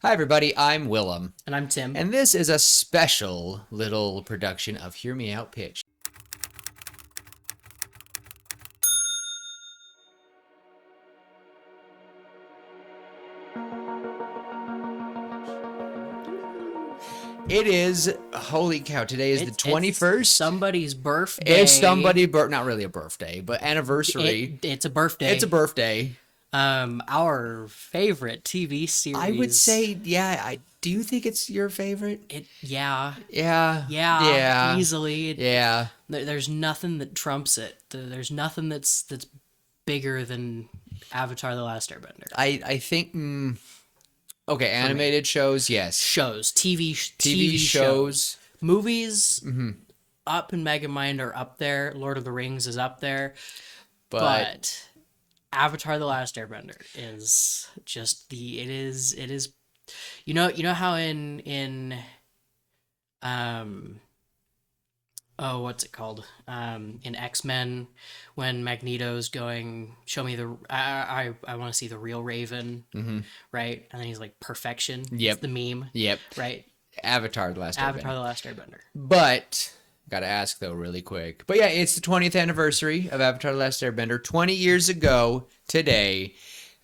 Hi, everybody. I'm Willem, And I'm Tim. and this is a special little production of Hear Me Out Pitch. It is, holy cow, today is the 21st. Somebody's birthday. It's somebody, not really a birthday, but anniversary. It's a birthday. It's a birthday. Our favorite TV series. I would say, yeah. Do you think it's your favorite? Yeah. Yeah. Yeah. Easily. Yeah. There's nothing that trumps it. There's nothing that's bigger than Avatar: The Last Airbender. I think. Okay, animated shows, yes. Shows, TV shows. Movies, Up and Megamind are up there. Lord of the Rings is up there. But Avatar: The Last Airbender is just it is you know how in what's it called? In X-Men, when Magneto's going, show me the I want to see the real Raven, right? And then he's like, perfection. Yep. It's the meme. Yep. Right. Avatar: The Last Airbender. Avatar: The Last Airbender. But gotta ask though, really quick. But yeah, it's the 20th anniversary of Avatar: The Last Airbender. 20 years ago today,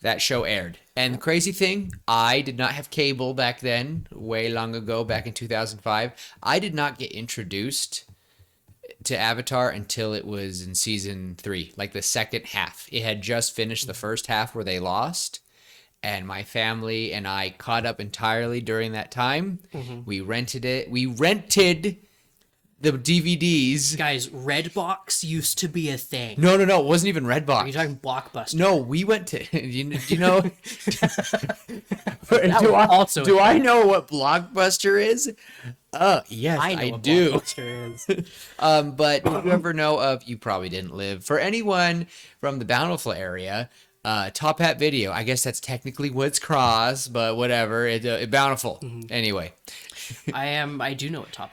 that show aired. And the crazy thing, I did not have cable back then, way long ago, back in 2005. I did not get introduced to Avatar until it was in season 3, like the second half. It had just finished the first half where they lost, and my family and I caught up entirely during that time. We rented it. We rented the DVDs. Guys, Redbox used to be a thing. No, it wasn't even Redbox. Are you talking Blockbuster? No, we went to. You know? Do I know what Blockbuster is? Yes, I what do. Blockbuster is. But do you ever know of? You probably didn't live. For anyone from the Bountiful area, Top Hat Video. I guess that's technically Woods Cross, but whatever. Bountiful. Anyway. I do know what Top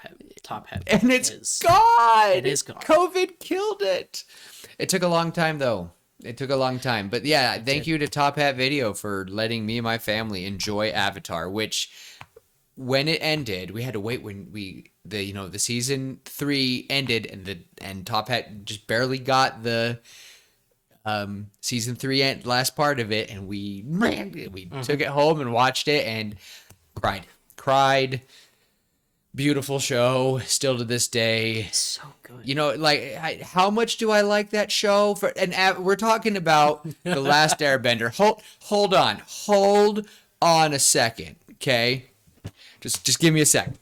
Hat And it's is. gone. It is gone. COVID killed it. It took a long time, though. But yeah, thank you to Top Hat Video for letting me and my family enjoy Avatar, which when it ended, we had to wait when the season 3 ended and Top Hat just barely got the season 3 last part of it, and we took it home and watched it and cried. Beautiful show, still to this day. So good. You know, like, how much do I like that show? We're talking about The Last Airbender. Hold on a second, okay? Just give me a sec.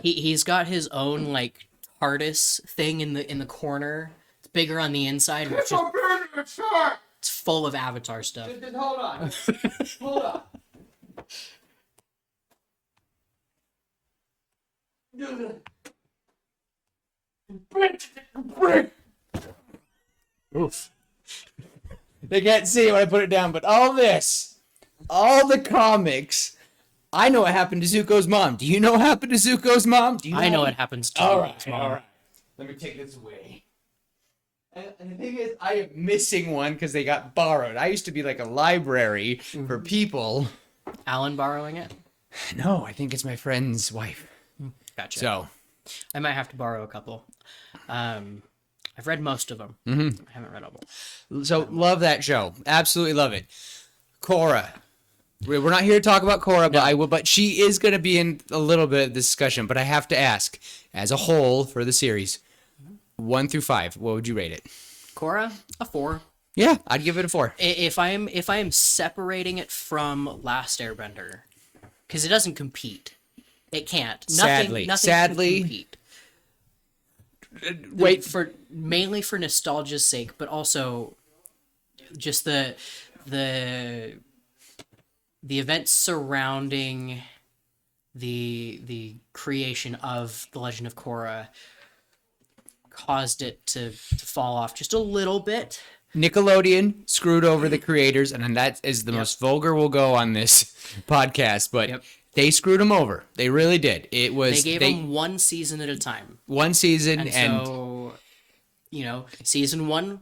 He's got his own like TARDIS thing in the corner. It's bigger on the inside. It's full of Avatar stuff. Just hold on. Hold on. Oof. They can't see when I put it down, but all the comics. I know what happened to Zuko's mom. Do you know what happened to Zuko's mom? I know what happens to all right. Let me take this away. And the thing is, I am missing one because they got borrowed. I used to be like a library for people. Alan borrowing it? No, I think it's my friend's wife. Gotcha. So I might have to borrow a couple. I've read most of them. I haven't read all of them. So love that show. Absolutely love it. Korra. We're not here to talk about Korra, but I will. But she is going to be in a little bit of discussion. But I have to ask, as a whole for the series, 1 through 5, what would you rate it? Korra, a 4. Yeah, I'd give it a 4. If I'm separating it from Last Airbender, because it doesn't compete. It can't. Nothing Sadly. can compete. Mainly for nostalgia's sake, but also just the events surrounding the creation of The Legend of Korra caused it to fall off just a little bit. Nickelodeon screwed over the creators, and that is the most vulgar we'll go on this podcast, but they screwed them over. They really did. They gave them one season at a time. One season, and so, season 1,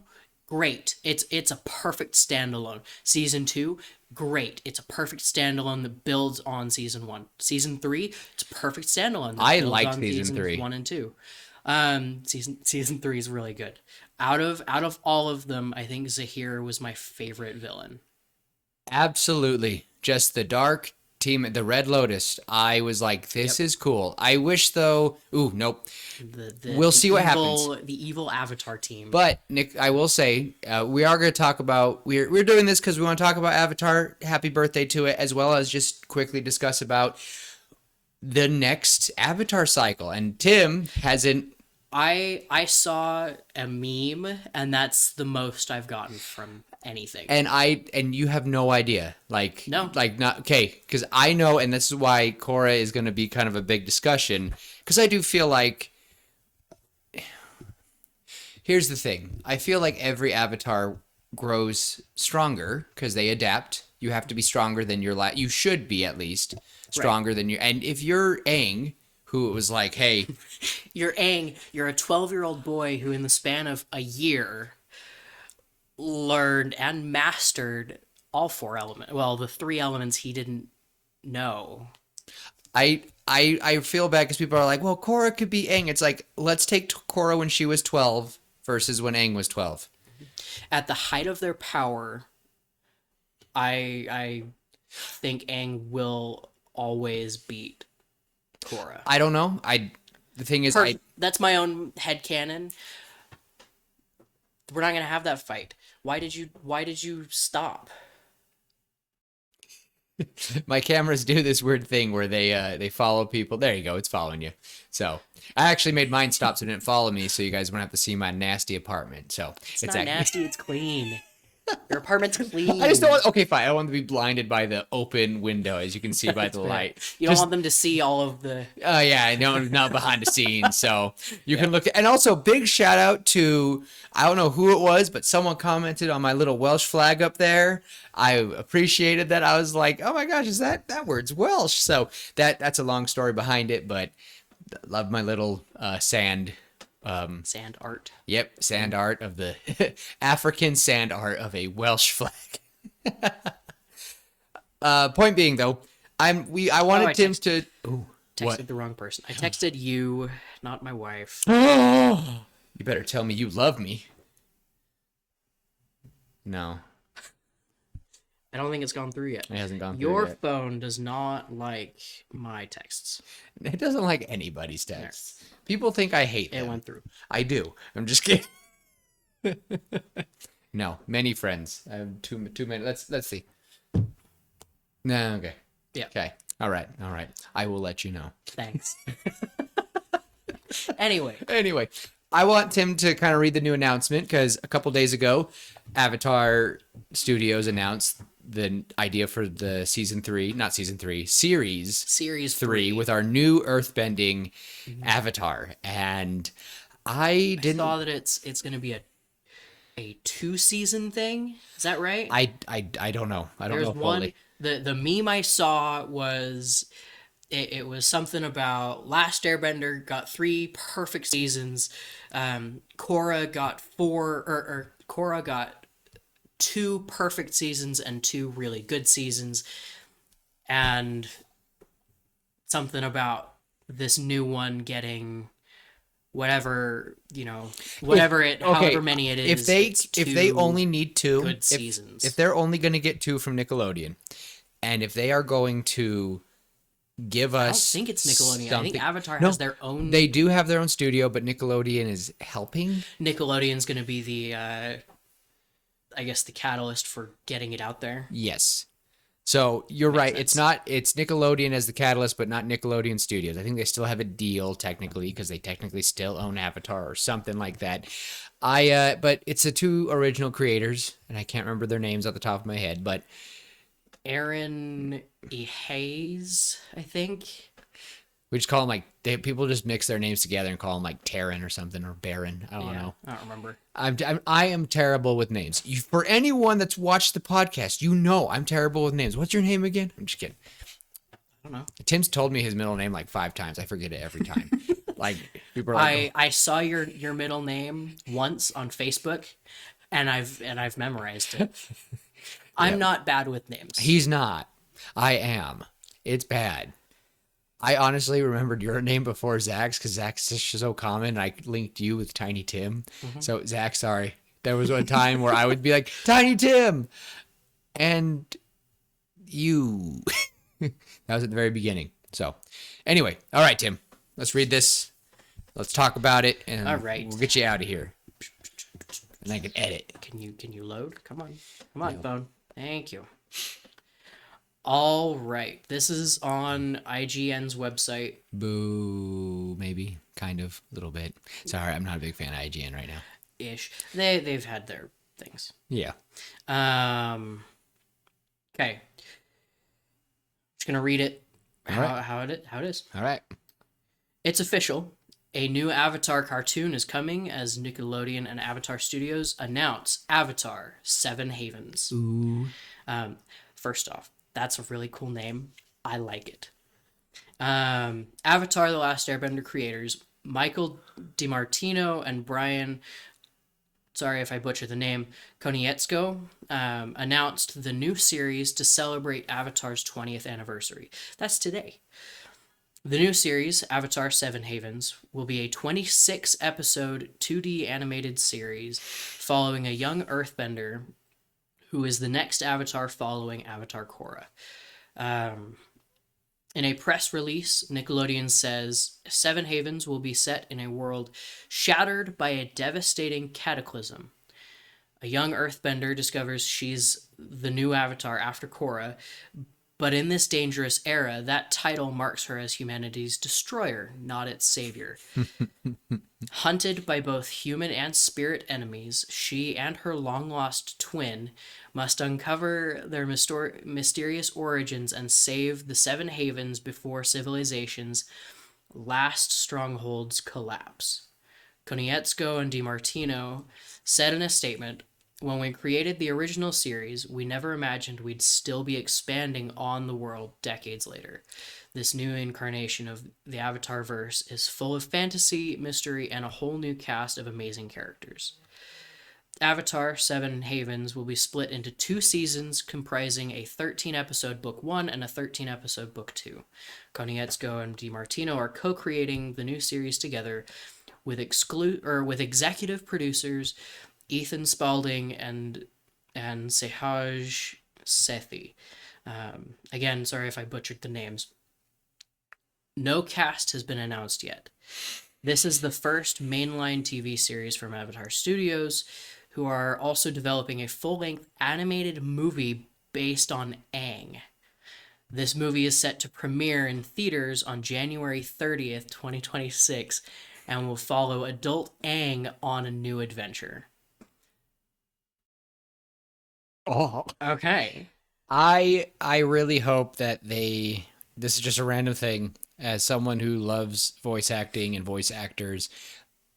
great. It's a perfect standalone. Season 2, great. It's a perfect standalone that builds on season 1. Season 3, it's a perfect standalone that I builds liked on season seasons 3. 1 and 2. Season 3 is really good. Out of all of them, I think Zahir was my favorite villain. Absolutely. Just the dark team, the Red Lotus. I was like, this Yep. is cool. I wish though. Ooh, nope. We'll The see what evil, happens. The evil Avatar team. But Nick, I will say we are going to talk about we're doing this because we want to talk about Avatar. Happy birthday to it, as well as just quickly discuss about the next Avatar cycle. And Tim hasn't. I saw a meme, and that's the most I've gotten from anything. And you have no idea, No. not okay, because I know, and this is why Korra is going to be kind of a big discussion, because I do feel like here's the thing. I feel like every avatar grows stronger because they adapt. You have to be stronger than your you should be at least stronger than your. And if you're Aang, who it was like, hey, You're Aang. You're a 12-year-old boy who, in the span of a year, learned and mastered all 4 elements. Well, the 3 elements he didn't know. I feel bad because people are like, well, Korra could be Aang. It's like, let's take Korra when she was 12 versus when Aang was 12. At the height of their power, I think Aang will always beat Korra. I don't know. The thing is, That's my own headcanon. We're not gonna have that fight. Why did you stop? my cameras do this weird thing where they follow people. There you go. It's following you. So I actually made mine stop so it didn't follow me, so you guys won't have to see my nasty apartment. So It's not nasty, it's clean. Your apartment's clean. I just don't want. Okay, fine. I don't want to be blinded by the open window, as you can see by the light. You don't want them to see all of the. Oh yeah, no, not behind the scenes. So you can look. And also, big shout out to, I don't know who it was, but someone commented on my little Welsh flag up there. I appreciated that. I was like, oh my gosh, is that word's Welsh? So that's a long story behind it, but love my little sand. Sand art. Yep, sand art of the African sand art of a Welsh flag. Point being, though, I wanted Tim to. Ooh, Texted what? the wrong person. I texted you, not my wife. You better tell me you love me. No, I don't think it's gone through yet. it hasn't gone through Your yet. phone does not like my texts. It doesn't like anybody's texts. People think I hate them. It went through. I do. I'm just kidding. No, many friends. I have too many. Let's see. No, okay. Yeah. Okay. All right. I will let you know. Thanks. Anyway, I want Tim to kind of read the new announcement because a couple days ago, Avatar Studios announced the idea for the series series 3 with our new earthbending Avatar, and I didn't. saw that it's going to be a 2-season thing. Is that right? I don't know. I don't There's know one. fully. The meme I saw was it was something about Last Airbender got 3 perfect seasons. Korra got 4 or Korra got 2 perfect seasons and 2 really good seasons, and something about this new one getting whatever however many it is. If they only need 2 good seasons. if they're only going to get 2 from Nickelodeon, and if they are going to give us, I don't think it's Nickelodeon. I something- think Avatar No, has their own. They do have their own studio, but Nickelodeon is helping. Nickelodeon's going to be the, I guess, the catalyst for getting it out there. Yes. So you're right. sense. It's Nickelodeon as the catalyst, but not Nickelodeon Studios. I think they still have a deal technically because they technically still own Avatar or something like that. But it's the 2 original creators, and I can't remember their names off the top of my head, but Aaron E. Hayes, I think. we just call them people just mix their names together and call them like Taryn or something or Baron. I don't know. I don't remember. I am terrible with names. For anyone that's watched the podcast, I'm terrible with names. What's your name again? I'm just kidding. I don't know. Tim's told me his middle name like 5 times. I forget it every time. Like people are like, I saw your middle name once on Facebook, and I've memorized it. I'm not bad with names. He's not. I am. It's bad. I honestly remembered your name before Zach's because Zach's just so common. I linked you with Tiny Tim. So, Zach, sorry. There was one time where I would be like, Tiny Tim! And you. That was at the very beginning. So, anyway. All right, Tim. Let's read this. Let's talk about it. And All right. we'll get you out of here. And I can edit. Can you load? Come on, phone. Thank you. All right. This is on IGN's website. Boo. Maybe. Kind of. A little bit. Sorry, I'm not a big fan of IGN right now. Ish. They've had their things. Yeah. Okay. Just gonna read it. All How it is. All right. It's official. A new Avatar cartoon is coming as Nickelodeon and Avatar Studios announce Avatar 7 Havens. Ooh. First off, that's a really cool name. I like it. Avatar The Last Airbender creators Michael DiMartino and Brian, sorry if I butcher the name, Konietzko, announced the new series to celebrate Avatar's 20th anniversary. That's today. The new series, Avatar 7 Havens, will be a 26-episode 2D animated series following a young earthbender who is the next Avatar following Avatar Korra. In a press release, Nickelodeon says 7 Havens will be set in a world shattered by a devastating cataclysm. A young earthbender discovers she's the new Avatar after Korra, but in this dangerous era, that title marks her as humanity's destroyer, not its savior. Hunted by both human and spirit enemies, she and her long-lost twin must uncover their mysterious origins and save the 7 Havens before civilization's last strongholds collapse. Konietzko and DiMartino said in a statement, "When we created the original series, we never imagined we'd still be expanding on the world decades later. This new incarnation of the Avatar verse is full of fantasy, mystery, and a whole new cast of amazing characters." Avatar 7 Havens will be split into 2 seasons comprising a 13-episode Book 1 and a 13-episode Book 2. Konietzko and DiMartino are co-creating the new series together with executive producers Ethan Spalding and Sehaj Sethi. Again, sorry if I butchered the names. No cast has been announced yet. This is the first mainline TV series from Avatar Studios, who are also developing a full-length animated movie based on Aang. This movie is set to premiere in theaters on January 30th, 2026, and will follow adult Aang on a new adventure. Oh. Okay. I really hope that this is just a random thing. As someone who loves voice acting and voice actors,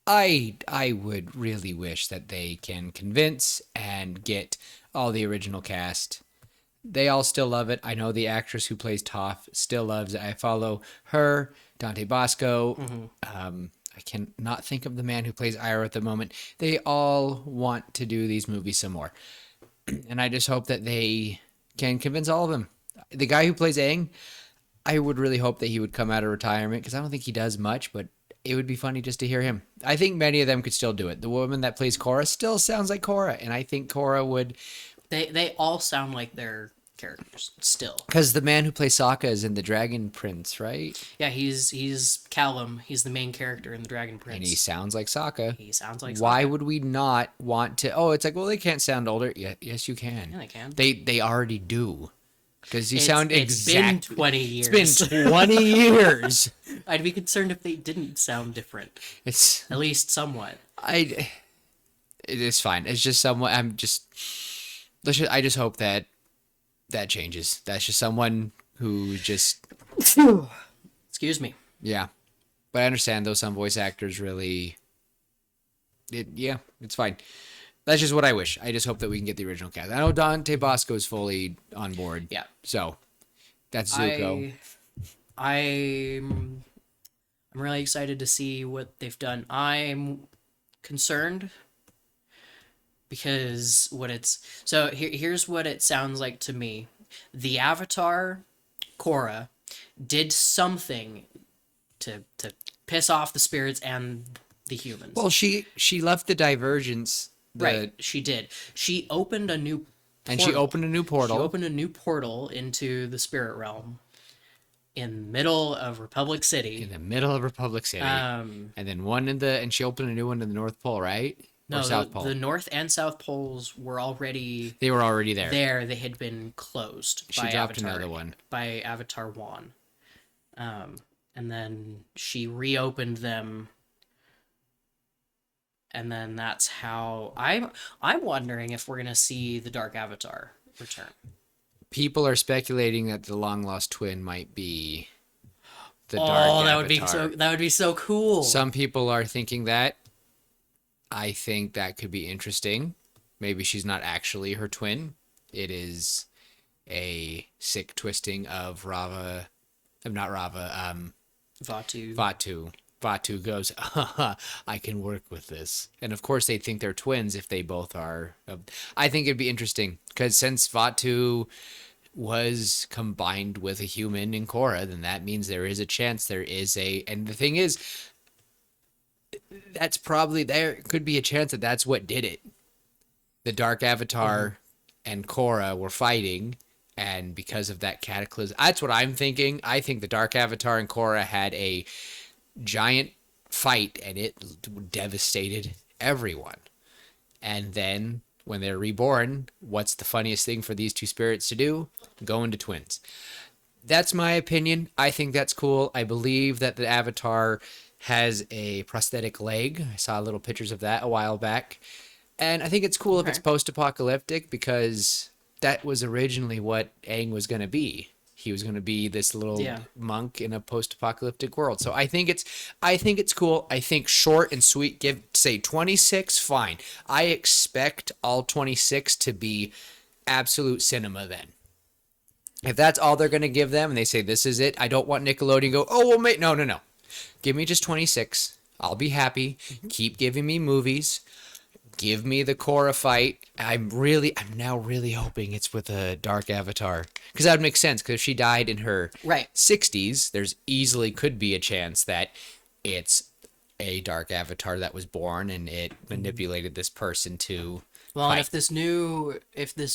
I would really wish that they can convince and get all the original cast. They all still love it. I know the actress who plays Toph still loves it. I follow her, Dante Bosco. I cannot think of the man who plays Iroh at the moment. They all want to do these movies some more. And I just hope that they can convince all of them. The guy who plays Aang, I would really hope that he would come out of retirement because I don't think he does much, but it would be funny just to hear him. I think many of them could still do it. The woman that plays Korra still sounds like Korra, and I think Korra would... They all sound like their characters still. Because the man who plays Sokka is in The Dragon Prince, right? Yeah, he's Callum. He's the main character in The Dragon Prince. And he sounds like Sokka. He sounds like Sokka. Why would we not want to... Oh, it's like, well, they can't sound older. Yeah, yes, you can. Yeah, they can. They already do. Because you sound It's been 20 years. It's been 20 years. I'd be concerned if they didn't sound different. It's... At least somewhat. It is fine. It's just someone... I just hope that changes. That's just someone who just... Excuse me. Yeah. But I understand, though, some voice actors really... Yeah, it's fine. That's just what I wish. I just hope that we can get the original cast. I know Dante Bosco is fully on board. Yeah. So, that's Zuko. I'm really excited to see what they've done. I'm concerned because here's what it sounds like to me. The Avatar, Korra, did something to piss off the spirits and the humans. Well, she left the divergence, Right, she did. She opened a new and she opened a new portal. She opened a new portal into the spirit realm in the middle of Republic City. In the middle of Republic City. And then one and she opened a new one in the North Pole, right? No, or South Pole. The North and South Poles were already. They were already there. They had been closed. She dropped another one by Avatar One, and then she reopened them. And then that's how I'm wondering if we're gonna see the Dark Avatar return. People are speculating that the long lost twin might be the Dark Avatar. That would be so cool. Some people are thinking that. I think that could be interesting. Maybe she's not actually her twin. It is a sick twisting of Rava. Not Rava. Vatu. Vatu goes, I can work with this. And of course they think they're twins if they both are. I think it'd be interesting because since Vatu was combined with a human in Korra, then that means there is a chance and the thing is, that's probably, there could be a chance that that's what did it. The Dark Avatar and Korra were fighting, and because of that cataclysm, that's what I'm thinking. I think the Dark Avatar and Korra had a giant fight, and it devastated everyone. And then when they're reborn, what's the funniest thing for these two spirits to do? Go into twins. That's my opinion. I think that's cool. I believe that the Avatar has a prosthetic leg. I saw little pictures of that a while back. And I think it's cool if it's post-apocalyptic, because that was originally what Aang was going to be. He was going to be this little monk in a post-apocalyptic world. So I think it's cool. I think short and sweet. Say 26, fine. I expect all 26 to be absolute cinema then. If that's all they're going to give them and they say this is it, I don't want Nickelodeon to go, oh, well, mate, no. Give me just 26. I'll be happy. Keep giving me movies. Give me the Korra fight. I'm now really hoping it's with a Dark Avatar, because that would make sense. Because if she died in her 60s, there's easily could be a chance that it's a Dark Avatar that was born and it manipulated this person to. Well, and if this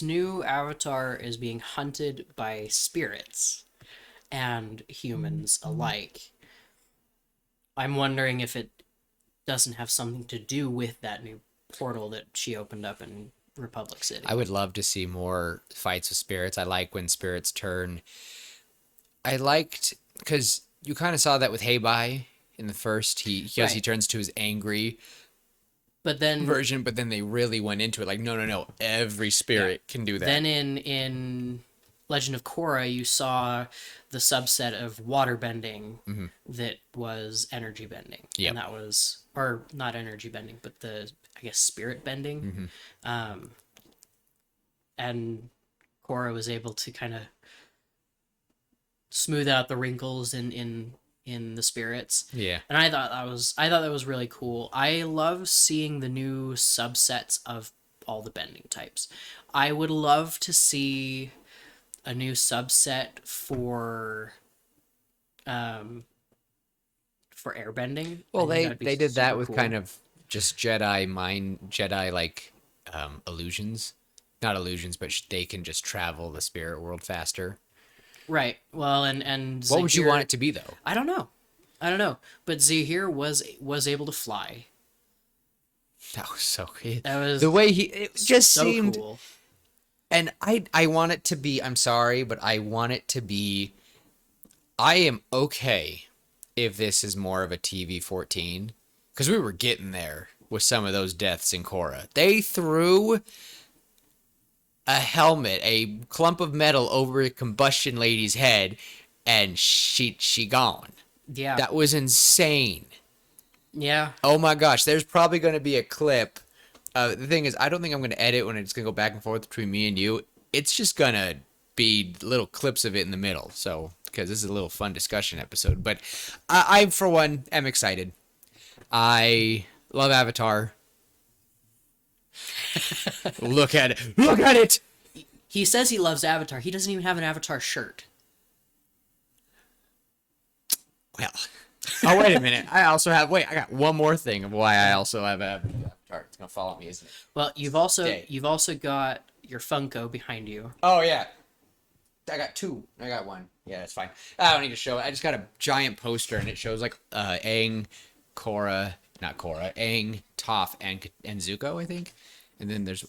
new Avatar is being hunted by spirits and humans alike, I'm wondering if it doesn't have something to do with that new portal that she opened up in Republic City. I would love to see more fights with spirits. I like when spirits turn. I liked, because you kind of saw that with Heibai in the first. He turns to his angry version, but then they really went into it like, no, every spirit can do that. Then in Legend of Korra, you saw the subset of water bending that was energy bending. Yep. And that was, or not energy bending, but I guess spirit bending. And Korra was able to kind of smooth out the wrinkles in the spirits. Yeah. And I thought that was really cool. I love seeing the new subsets of all the bending types. I would love to see a new subset for airbending. Well, they did that with kind of just Jedi like illusions. Not illusions, but they can just travel the spirit world faster. Right. Well, and what would you want it to be, though? I don't know. But Zahir was able to fly. That was so good. That was the way it just so seemed cool. And I want it to be, I'm sorry, but I want it to be, I am okay if this is more of a TV-14, because we were getting there with some of those deaths in Korra. They threw a helmet, a clump of metal over a combustion lady's head, and she gone. Yeah. That was insane. Yeah. Oh my gosh, there's probably going to be a clip. The thing is, I don't think I'm going to edit when it's going to go back and forth between me and you. It's just going to be little clips of it in the middle. So, because this is a little fun discussion episode. But I for one, am excited. I love Avatar. Look at it. Look at it. He says he loves Avatar. He doesn't even have an Avatar shirt. Well, oh, wait a minute. I also have, I got one more thing of why I also have Avatar. It's going to follow me, isn't it? Well, you've also got your Funko behind you. Oh, yeah. I got two. I got one. Yeah, that's fine. I don't need to show it. I just got a giant poster, and it shows, like, Aang, Aang, Toph, and Zuko, I think. And then there's,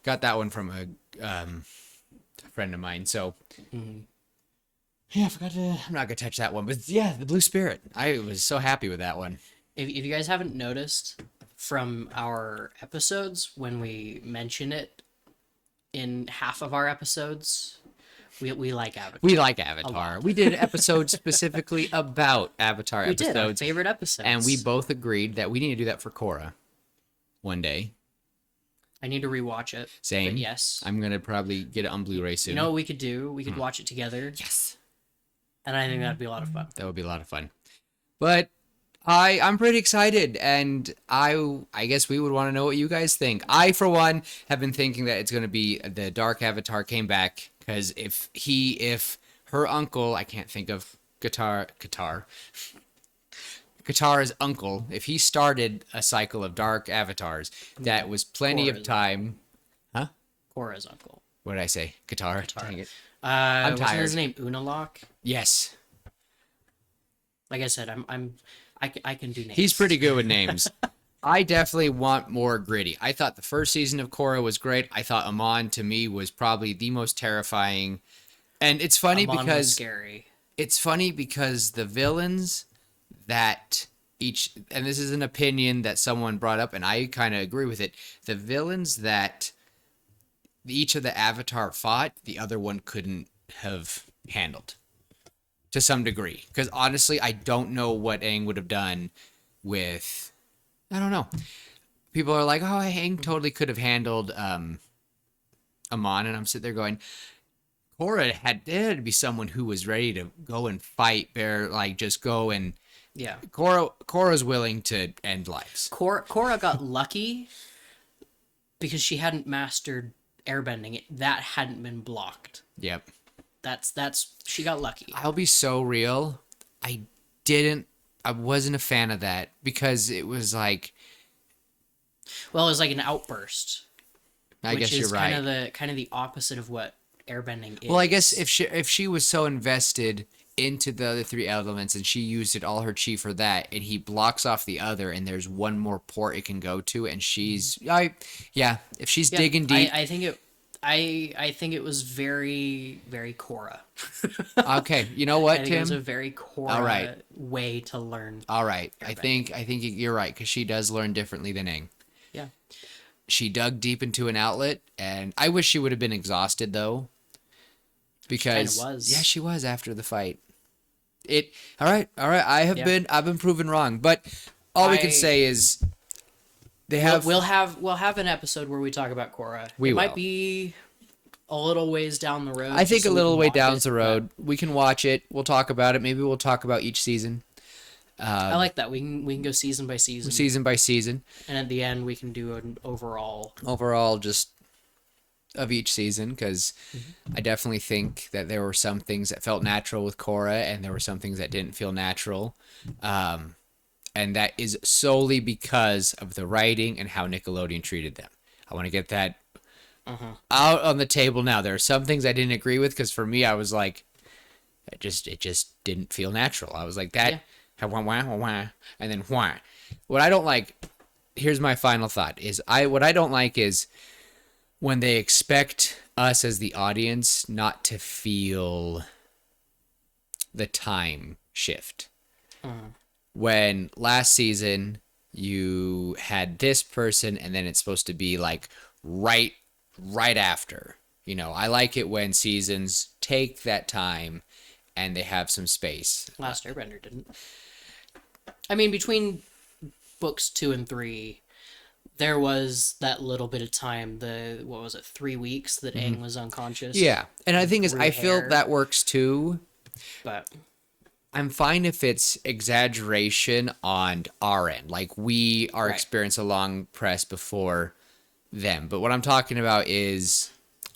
got that one from a friend of mine. So, yeah, I'm not going to touch that one. But, yeah, the Blue Spirit. I was so happy with that one. If you guys haven't noticed from our episodes, when we mention it in half of our episodes, we like Avatar. We like Avatar. We did episodes specifically about Avatar we episodes. did our favorite episodes. And we both agreed that we need to do that for Korra one day. I need to rewatch it. Same. But yes. I'm going to probably get it on Blu-ray soon. You know what we could do? We could watch it together. Yes. And I think that'd be a lot of fun. That would be a lot of fun. But I'm pretty excited, and I guess we would want to know what you guys think. I, for one, have been thinking that it's going to be the Dark Avatar came back, because if her uncle, I can't think of Katara's uncle, if he started a cycle of Dark Avatars, that was plenty of time. Huh? Korra's uncle. What did I say? Katara. Dang it. I'm tired. His name Unalaq? Yes. Like I said, I can do names. He's pretty good with names. I definitely want more gritty. I thought the first season of Korra was great. I thought Amon, to me, was probably the most terrifying. And it's funny Amon because was scary. It's funny because the villains that and this is an opinion that someone brought up, and I kind of agree with it. The villains that each of the Avatar fought, the other one couldn't have handled to some degree. Because honestly, I don't know what Aang would have done with. I don't know. People are like, "Oh, Aang totally could have handled Amon," and I'm sitting there going, "Korra had to be someone who was ready to go and fight, just go and." Yeah. Korra's willing to end lives. Korra got lucky because she hadn't mastered airbending. That hadn't been blocked. Yep. That's she got lucky. I'll be so real. I wasn't a fan of that because it was like. Well, it was like an outburst. I guess you're right. Kind of the opposite of what airbending is. Well, I guess if she was so invested into the other three elements and she used all her chi for that, and he blocks off the other, and there's one more port it can go to, and she's if she's digging deep. I think it was very, very Korra. Okay, you know what, I think Tim? it was a very Korra way to learn. All right, I think you're right, because she does learn differently than Aang. Yeah. She dug deep into an outlet, and I wish she would have been exhausted though. Because she kinda was. Yeah, she was after the fight. All right. I've been proven wrong, but all we can say is we'll have an episode where we talk about Korra. It might be a little ways down the road. I think a little way down the road. We can watch it. We'll talk about it. Maybe we'll talk about each season. I like that. We can go season by season. Season by season. And at the end we can do an overall just of each season, because I definitely think that there were some things that felt natural with Korra, and there were some things that didn't feel natural. And that is solely because of the writing and how Nickelodeon treated them. I want to get that out on the table now. There are some things I didn't agree with, because for me, I was like, it just didn't feel natural. I was like, that, and then why. What I don't like, here's my final thought, what I don't like is when they expect us as the audience not to feel the time shift. When last season you had this person, and then it's supposed to be like right after. I like it when seasons take that time and they have some space. Last Airbender didn't. I mean, between books 2 and 3, there was that little bit of time, 3 weeks that Aang was unconscious. Yeah, and I think I feel that works too. But I'm fine if it's exaggeration on our end. Like, we are experienced a long press before them. But what I'm talking about is,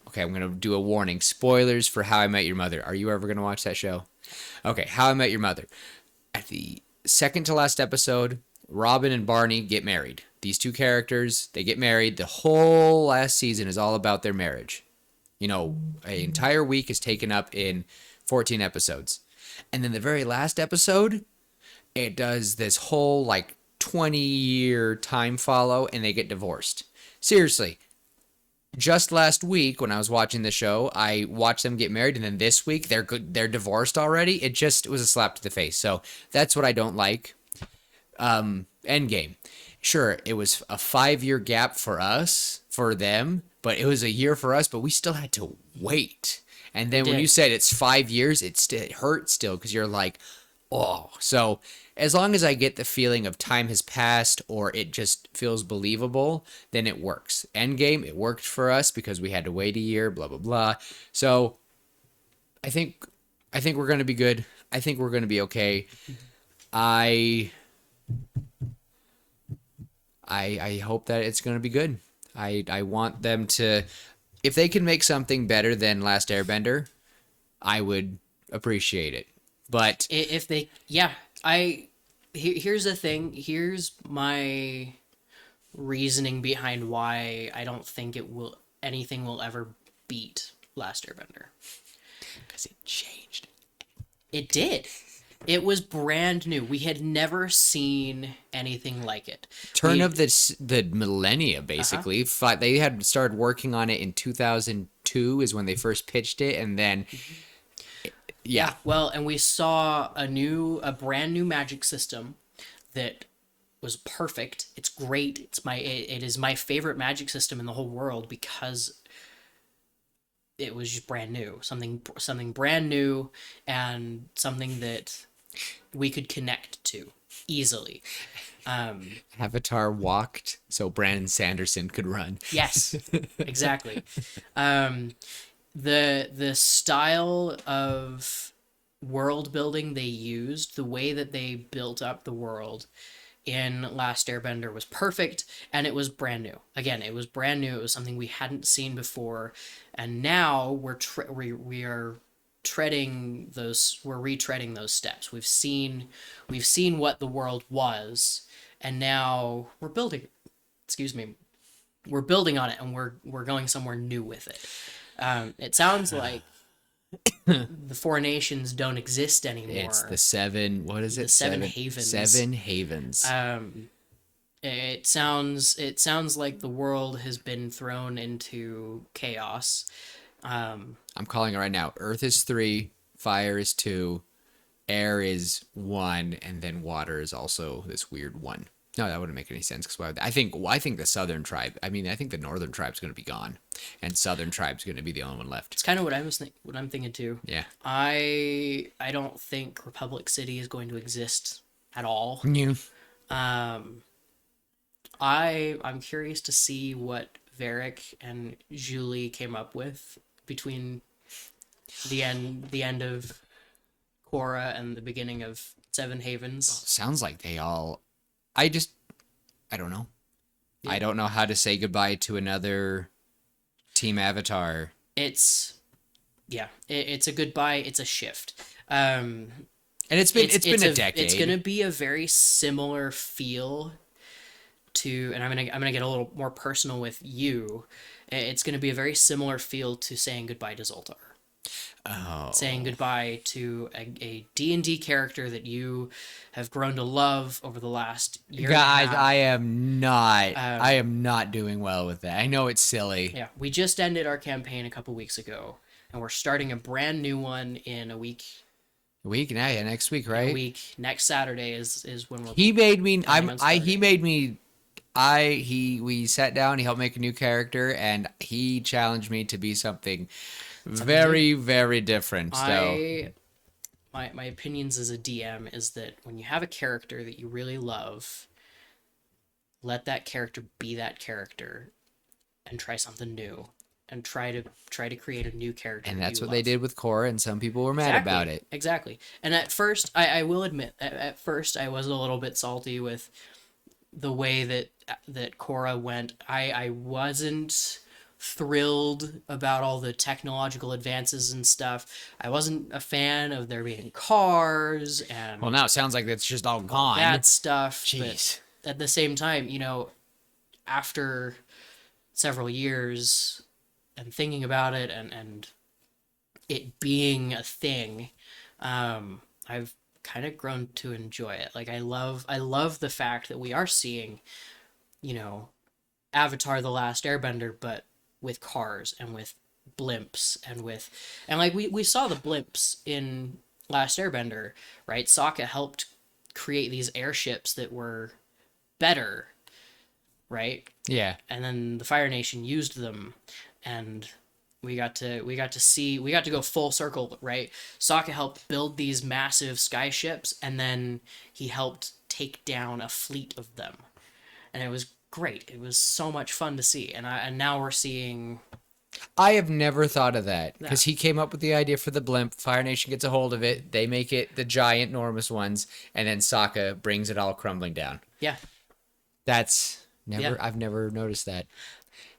okay, I'm going to do a warning. Spoilers for How I Met Your Mother. Are you ever going to watch that show? Okay, How I Met Your Mother. At the second to last episode, Robin and Barney get married. These two characters, they get married. The whole last season is all about their marriage. You know, an entire week is taken up in 14 episodes. And then the very last episode, it does this whole like 20-year time follow and they get divorced. Seriously, just last week when I was watching the show, I watched them get married, and then this week they're divorced already. It was a slap to the face. So that's what I don't like. Endgame. Sure, it was a 5-year gap for them, but it was a year for us, but we still had to wait. And then when you said it's 5 years, it hurts still because you're like, oh. So as long as I get the feeling of time has passed or it just feels believable, then it works. Endgame, it worked for us because we had to wait a year, blah, blah, blah. So I think we're going to be good. I think we're going to be okay. I hope that it's going to be good. I want them to, if they can make something better than Last Airbender, I would appreciate it. But if they, here's the thing. Here's my reasoning behind why I don't think anything will ever beat Last Airbender. Because it changed. It did. It was brand new. We had never seen anything like it. Turn of the millennia, basically. They had started working on it in 2002 is when they first pitched it, and then yeah. Well, and we saw a brand new magic system that was perfect. It's great. It is my favorite magic system in the whole world because it was just brand new. Something brand new and something that we could connect to easily. Avatar walked so Brandon Sanderson could run. Yes, exactly. The style of world building they used, the way that they built up the world in Last Airbender was perfect, and it was brand new. Again, it was brand new. It was something we hadn't seen before, and now we are retreading those steps. We've seen what the world was, and now we're building. Excuse me, we're building on it, and we're going somewhere new with it. It sounds like the Four Nations don't exist anymore. It's the seven. What is it? The Seven Havens. Seven Havens. It sounds like the world has been thrown into chaos. I'm calling it right now. Earth is 3, fire is 2, air is 1, and then water is also this weird 1. No, that wouldn't make any sense because I think the southern tribe. I mean, I think the northern tribe's going to be gone, and southern tribe's going to be the only one left. It's kind of what I'm thinking too. Yeah. I don't think Republic City is going to exist at all. Yeah. I'm curious to see what Varric and Julie came up with between the end of Korra and the beginning of Seven Havens. Sounds like they all. I don't know. Yeah. I don't know how to say goodbye to another Team Avatar. It's a goodbye. It's a shift. And it's been a decade. It's gonna be a very similar feel to, and I'm gonna get a little more personal with you. It's gonna be a very similar feel to saying goodbye to Zoltar. Oh. Saying goodbye to a D&D character that you have grown to love over the last year. Guys, I am not doing well with that. I know it's silly. Yeah, we just ended our campaign a couple weeks ago, and we're starting a brand new one in a week. Yeah, next week, right? A week. Next Saturday is when we'll. He made me. We sat down. He helped make a new character, and he challenged me to be something very, very different. So my opinions as a DM is that when you have a character that you really love, let that character be that character, and try something new, and try to create a new character. And that's what they did with Korra, and some people were mad about it. Exactly. And at first, I will admit, at first I was a little bit salty with the way that Korra went. I wasn't thrilled about all the technological advances and stuff. I wasn't a fan of there being cars Well, and now it sounds like it's just all all gone. that stuff, Jeez. but at the same time, after several years and thinking about it and it being a thing, I've kind of grown to enjoy it. Like I love the fact that we are seeing, you know, Avatar: The Last Airbender, but with cars and with blimps and like we saw the blimps in Last Airbender, right? Sokka helped create these airships that were better, right? Yeah. And then the Fire Nation used them, and we got to go full circle, right? Sokka helped build these massive skyships, and then he helped take down a fleet of them, and it was great. It was so much fun to see, and now we're seeing. I have never thought of that Yeah. because he came up with the idea for the blimp. Fire Nation gets a hold of it. They make it the giant, enormous ones, and then Sokka brings it all crumbling down. Yeah, That's never. Yeah. I've never noticed that.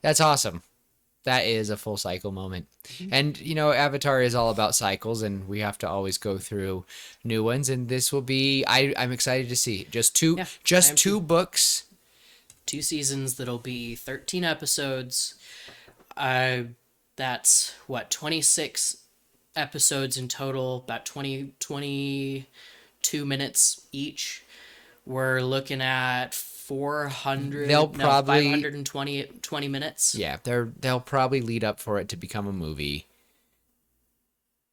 That's awesome. That is a full cycle moment. And Avatar is all about cycles, and we have to always go through new ones. And this will be. I'm excited to see just two. Yeah, I Just am two too. books. 2 seasons that'll be 13 episodes. That's what, 26 episodes in total, about 22 minutes each. We're looking at 400, They'll probably 520 minutes. Yeah, they'll probably lead up for it to become a movie,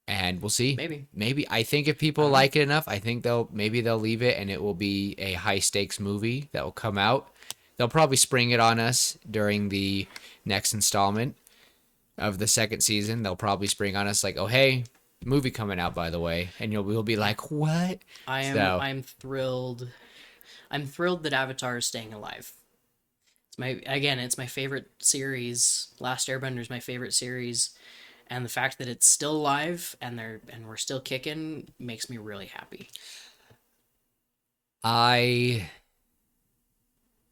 and we'll see. Maybe. I think if people like it enough, I think they'll leave it, and it will be a high stakes movie that will come out. They'll probably spring it on us during the next installment of the second season. They'll probably spring on us like, "Oh, hey, movie coming out, by the way," and we'll be like, "What?" I'm thrilled. I'm thrilled that Avatar is staying alive. It's my favorite series. Last Airbender is my favorite series, and the fact that it's still alive and we're still kicking makes me really happy.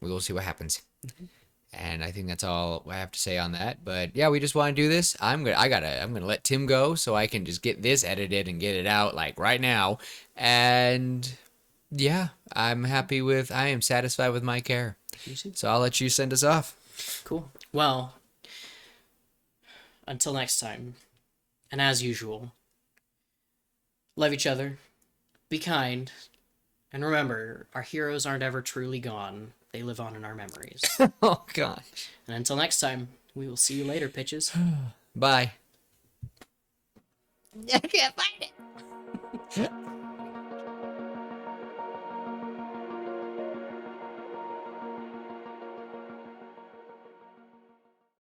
We will see what happens. And I think that's all I have to say on that. But yeah, we just want to do this. I'm gonna let Tim go so I can just get this edited and get it out like right now. And yeah, I am satisfied with my care. So I'll let you send us off. Cool. Well, until next time, and as usual, love each other, be kind, and remember, our heroes aren't ever truly gone. They live on in our memories. Oh gosh. And until next time, we will see you later, pitches. Bye. I can't find it.